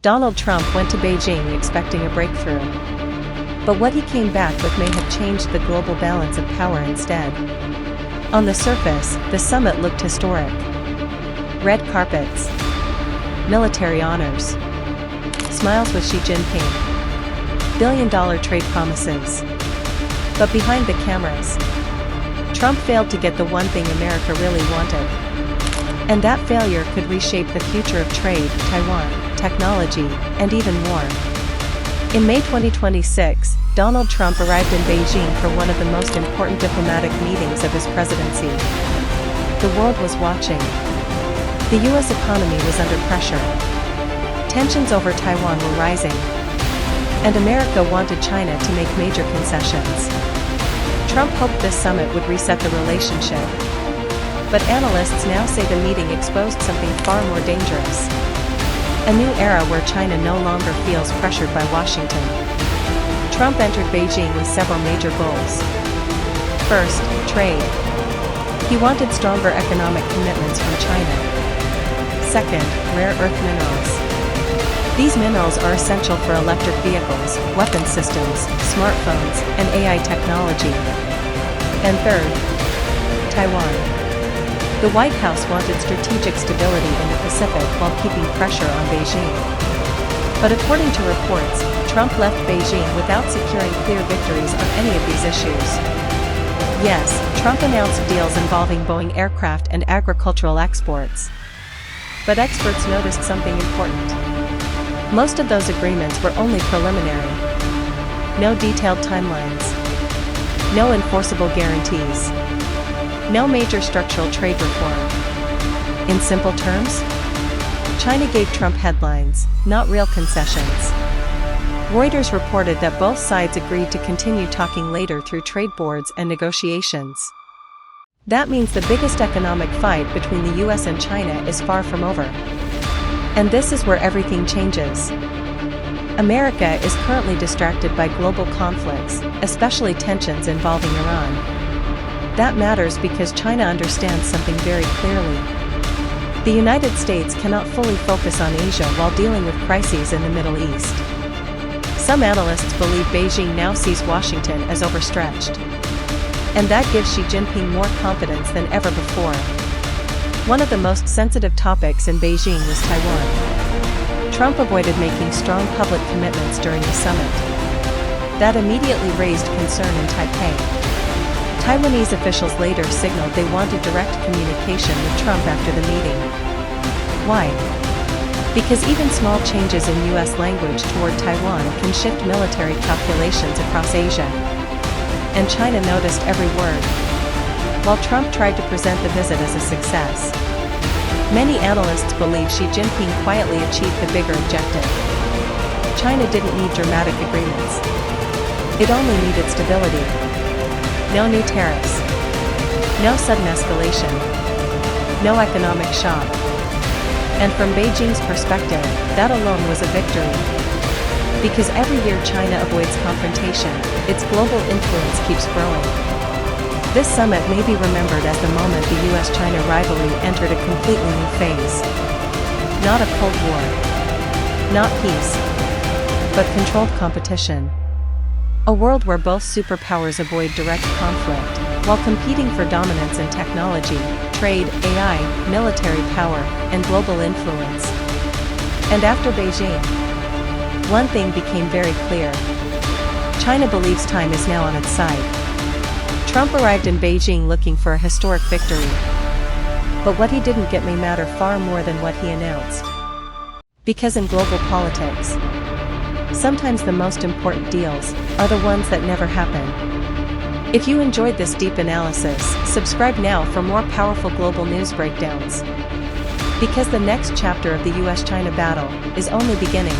Donald Trump went to Beijing expecting a breakthrough. But what he came back with may have changed the global balance of power instead. On the surface, the summit looked historic. Red carpets, military honors, smiles with Xi Jinping, billion-dollar trade promises. But behind the cameras, Trump failed to get the one thing America really wanted. And that failure could reshape the future of trade, Taiwan, technology, and even more. In May 2026, Donald Trump arrived in Beijing for one of the most important diplomatic meetings of his presidency. The world was watching. The U.S. economy was under pressure. Tensions over Taiwan were rising. And America wanted China to make major concessions. Trump hoped this summit would reset the relationship. But analysts now say the meeting exposed something far more dangerous. A new era where China no longer feels pressured by Washington. Trump entered Beijing with several major goals. First, trade. He wanted stronger economic commitments from China. Second, rare earth minerals. These minerals are essential for electric vehicles, weapon systems, smartphones, and AI technology. And third, Taiwan. The White House wanted strategic stability in the Pacific while keeping pressure on Beijing. But according to reports, Trump left Beijing without securing clear victories on any of these issues. Yes, Trump announced deals involving Boeing aircraft and agricultural exports. But experts noticed something important. Most of those agreements were only preliminary. No detailed timelines. No enforceable guarantees. No major structural trade reform. In simple terms, China gave Trump headlines, not real concessions. Reuters reported that both sides agreed to continue talking later through trade boards and negotiations. That means the biggest economic fight between the US and China is far from over. And this is where everything changes. America is currently distracted by global conflicts, especially tensions involving Iran. That matters because China understands something very clearly. The United States cannot fully focus on Asia while dealing with crises in the Middle East. Some analysts believe Beijing now sees Washington as overstretched. And that gives Xi Jinping more confidence than ever before. One of the most sensitive topics in Beijing was Taiwan. Trump avoided making strong public commitments during the summit. That immediately raised concern in Taipei. Taiwanese officials later signaled they wanted direct communication with Trump after the meeting. Why? Because even small changes in U.S. language toward Taiwan can shift military calculations across Asia. And China noticed every word. While Trump tried to present the visit as a success, many analysts believe Xi Jinping quietly achieved the bigger objective. China didn't need dramatic agreements. It only needed stability. No new tariffs. No sudden escalation. No economic shock. And from Beijing's perspective, that alone was a victory. Because every year China avoids confrontation, its global influence keeps growing. This summit may be remembered as the moment the U.S.-China rivalry entered a completely new phase. Not a Cold War. Not peace. But controlled competition. A world where both superpowers avoid direct conflict, while competing for dominance in technology, trade, AI, military power, and global influence. And after Beijing, one thing became very clear. China believes time is now on its side. Trump arrived in Beijing looking for a historic victory. But what he didn't get may matter far more than what he announced. Because in global politics, sometimes the most important deals are the ones that never happen. If you enjoyed this deep analysis, subscribe now for more powerful global news breakdowns. Because the next chapter of the U.S.-China battle is only beginning.